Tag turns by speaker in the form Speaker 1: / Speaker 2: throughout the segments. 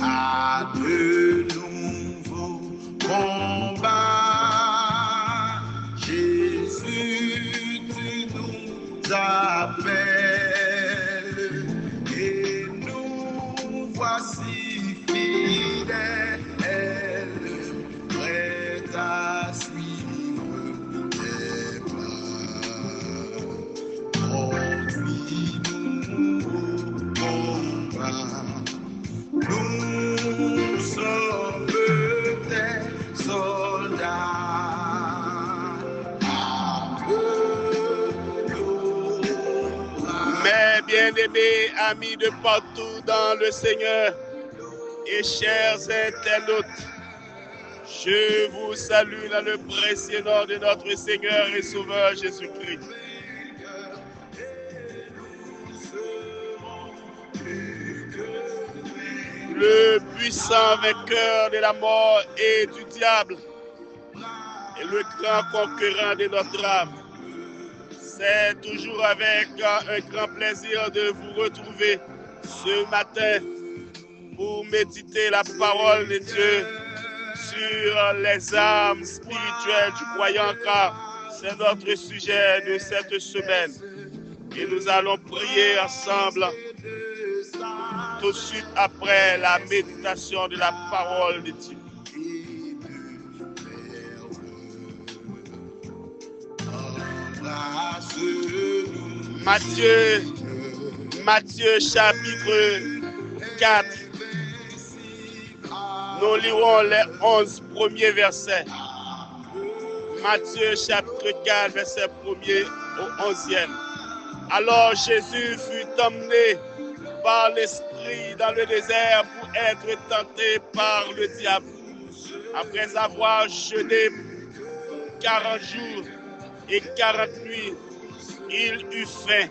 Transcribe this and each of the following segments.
Speaker 1: À de nouveaux combats, Jésus, tu nous appelles et nous voici fidèles, prêts à suivre tes pas. Conduis-nous au combat. Nous sommes tes soldats.
Speaker 2: Mes bien-aimés amis de partout dans le Seigneur et chers internautes, je vous salue dans le précieux nom de notre Seigneur et Sauveur Jésus-Christ. Le puissant vainqueur de la mort et du diable et le grand conquérant de notre âme. C'est toujours avec un grand plaisir de vous retrouver ce matin pour méditer la parole de Dieu sur les armes spirituelles du croyant, car c'est notre sujet de cette semaine. Et nous allons prier ensemble tout de suite après la méditation de la parole de Dieu. Matthieu chapitre 4. Nous lirons les 11 premiers versets. Matthieu chapitre 4, verset 1er au 11e. Alors Jésus fut emmené par l'Esprit dans le désert pour être tenté par le diable. Après avoir jeûné 40 jours et 40 nuits, il eut faim.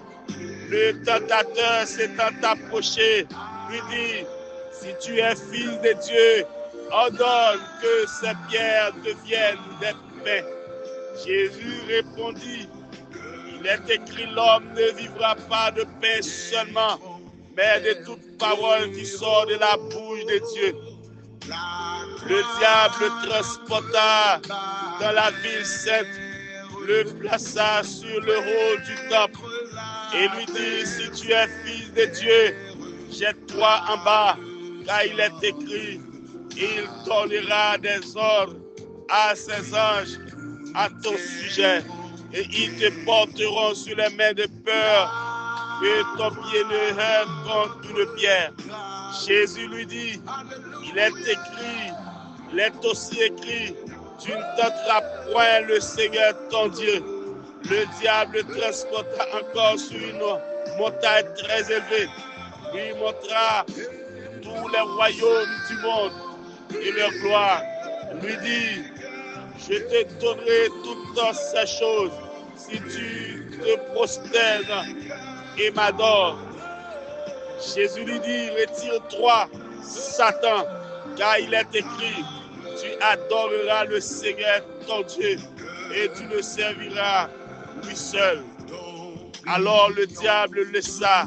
Speaker 2: Le tentateur s'étant approché, lui dit: si tu es fils de Dieu, ordonne que ces pierres deviennent des pains. Jésus répondit: il est écrit, l'homme ne vivra pas de pain seulement, mais de toute parole qui sort de la bouche de Dieu. Le diable le transporta dans la ville sainte, le plaça sur le haut du temple et lui dit: si tu es fils de Dieu, jette-toi en bas, car il est écrit, il donnera des ordres à ses anges à ton sujet, et ils te porteront sur les mains de peur, que ton pied ne heurte contre une pierre. Jésus lui dit: il est écrit, il est aussi écrit, tu ne tenteras point le Seigneur ton Dieu. Le diable le transporta encore sur une montagne très élevée, lui montra tous les royaumes du monde et leur gloire. Lui dit: je te donnerai toutes ces choses si tu te prosternes et m'adores. Jésus lui dit: retire-toi, Satan, car il est écrit, tu adoreras le Seigneur ton Dieu et tu le serviras lui seul. Alors le diable le laissa,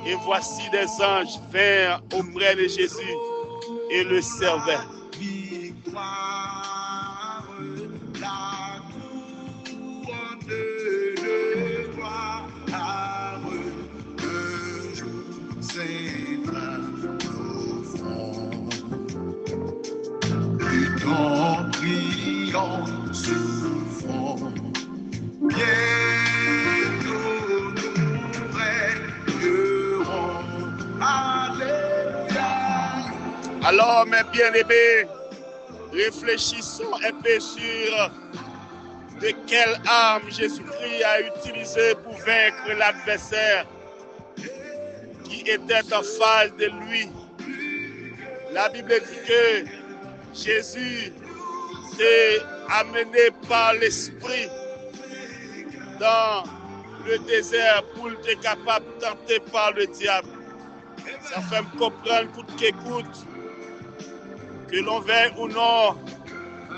Speaker 2: et voici des anges vinrent auprès de Jésus et le servaient.
Speaker 1: En priant, souffrant, bientôt nous régnerons. Alléluia.
Speaker 2: Alors, mes bien-aimés, réfléchissons un peu sur de quelle arme Jésus-Christ a utilisé pour vaincre l'adversaire qui était en face de lui. La Bible dit que Jésus est amené par l'Esprit dans le désert pour être capable de tenter par le diable. Ça fait me comprendre coûte que coûte, que l'on veuille ou non,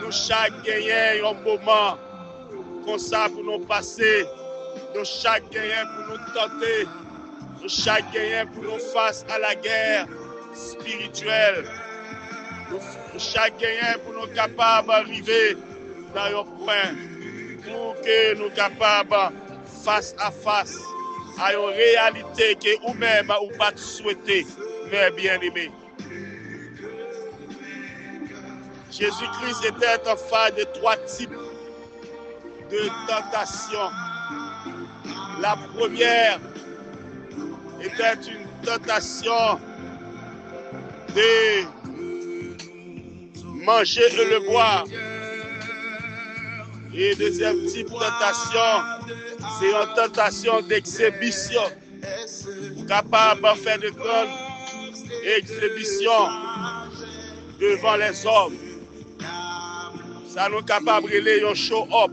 Speaker 2: nous chaque gagner un moment comme ça pour nous passer, nous chaque gagner pour nous tenter Nous chaque gagnant pour nous face à la guerre spirituelle. Nous chaque gagnant pour nous capables d'arriver dans un point pour que nous capables face à face à une réalité que vous-même ou pas souhaité, mais bien aimé. Jésus-Christ était en face de 3 types de tentations. La première était une tentation de manger et le boire. Et deuxième type de tentation, c'est une tentation d'exhibition. Capable de faire de grandes exhibitions devant les hommes. Ça nous capable de relayer un show-up.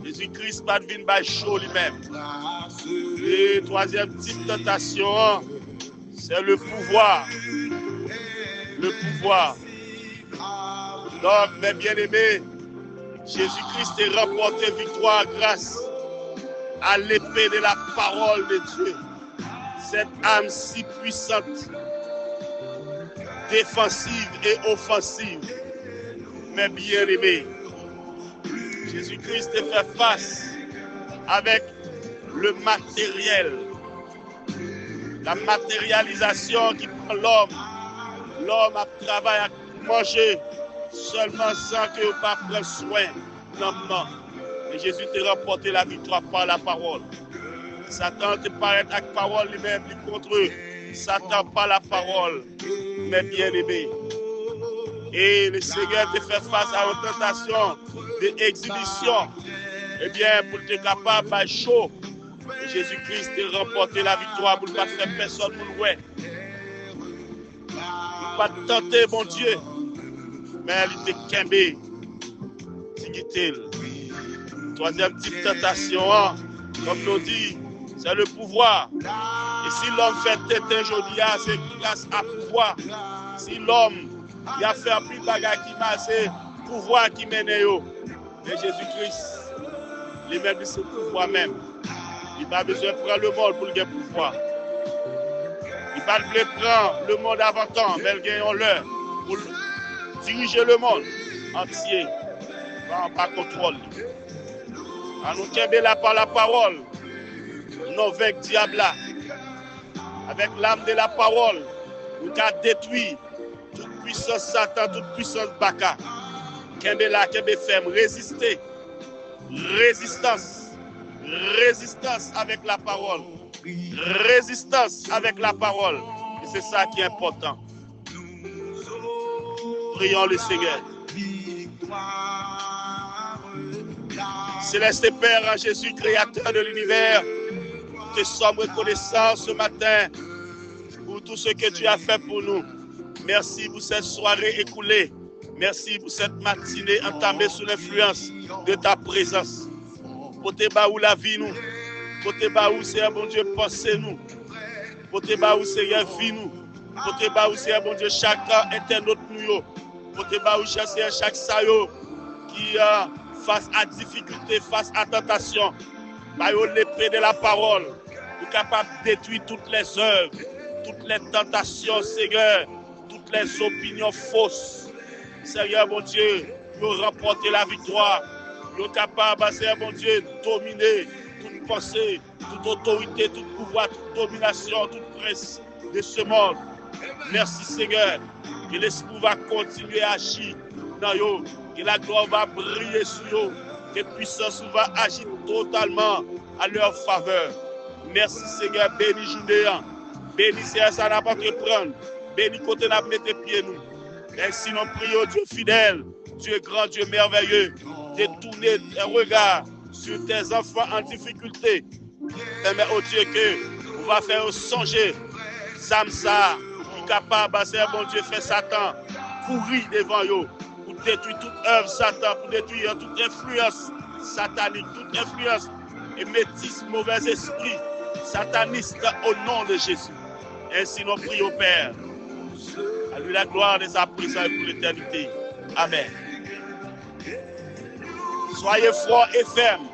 Speaker 2: Jésus-Christ pas de vin by show lui-même. Et troisième type de tentation, c'est le pouvoir. Le pouvoir. Donc, mes bien-aimés, Jésus-Christ est remporté victoire grâce à l'épée de la parole de Dieu. Cette âme si puissante, défensive et offensive. Mes bien-aimés, Jésus-Christ est fait face avec le matériel. La matérialisation qui prend l'homme. L'homme a travaillé à manger seulement sans que vous pas prendre soin. Non. Et Jésus t'a remporté la victoire par la parole. Satan te paraît avec la parole lui-même, lui contre eux. Satan par la parole, mes bien-aimés. Et le Seigneur te fait face à une tentation d'exhibition. Eh bien, pour être capable de chaud, Jésus-Christ t'a remporté la victoire pour ne pas faire personne pour le voir. Pour ne pas tenter, mon Dieu. Mais il te kembe. Troisième type de tentation, comme nous dit, c'est le pouvoir. Et si l'homme fait tête aujourd'hui, c'est grâce à pouvoir. Si l'homme il a fait un plus de bagages qui m'a, c'est pouvoir qui mène. Mais Jésus-Christ, lui-même, c'est le pouvoir même. Il n'a pas besoin de prendre le monde pour le pouvoir. Il n'a pas besoin de prendre le monde avant temps, mais il gagne l'heure pour diriger le monde entier. Par contrôle. À nous tomber là par la parole, nous avec diable là, avec l'âme de la parole, nous avons détruit toute puissance Satan, toute puissance Baka. Kembe là, kembe ferme, résister. Résistance. Résistance avec la parole. Résistance avec la parole. Et c'est ça qui est important. Prions le Seigneur. Céleste Père, en Jésus, créateur de l'univers, te sommes reconnaissants ce matin pour tout ce que tu as fait pour nous. Merci pour cette soirée écoulée. Merci pour cette matinée entamée sous l'influence de ta présence. Pour te baou la vie nous. Pour te baou, Seigneur, bon Dieu, pensez nous. Pour te baou, Seigneur, vie nous. Pour te baou, Seigneur, bon Dieu, chaque internaute nous. Pour te baou, Seigneur, chaque sayo qui face à difficulté, face à tentation, par l'épée de la parole, nous sommes capables de détruire toutes les œuvres, toutes les tentations, Seigneur, toutes les opinions fausses. Seigneur, mon Dieu, nous remporter la victoire. Nous sommes capables, Seigneur, mon Dieu, de dominer toute pensée, toute autorité, tout pouvoir, toute domination, toute presse de ce monde. Merci, Seigneur, que l'Esprit va continuer à agir dans nous. Que la gloire va briller sur eux, que la puissance va agir totalement à leur faveur. Merci Seigneur, bénis journée, bénis Seigneur, ça n'a pas te prendre, bénis côté n'a mettre pieds nous. Ainsi nous prions Dieu fidèle, Dieu grand, Dieu merveilleux, de tourner un regard sur tes enfants en difficulté. Mais oh Dieu, que on va faire songer Samsa, qui est capable, Seigneur bon Dieu, faire Satan courir devant eux. Pour détruire toute œuvre Satan, pour détruire toute influence satanique, toute influence et métis, mauvais esprit sataniste au nom de Jésus. Ainsi nous prions Père. À lui la gloire de sa présence pour l'éternité. Amen. Soyez forts et fermes,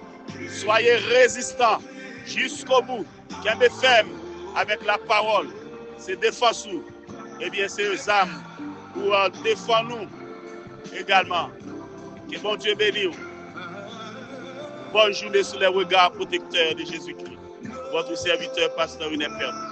Speaker 2: soyez résistants jusqu'au bout, Qui ferme avec la parole. C'est défense nous. Eh bien, c'est eux âmes pour défendre nous également. Que bon Dieu bénisse. Bonne journée sous les regards protecteurs de Jésus-Christ. Votre serviteur, pasteur René Père.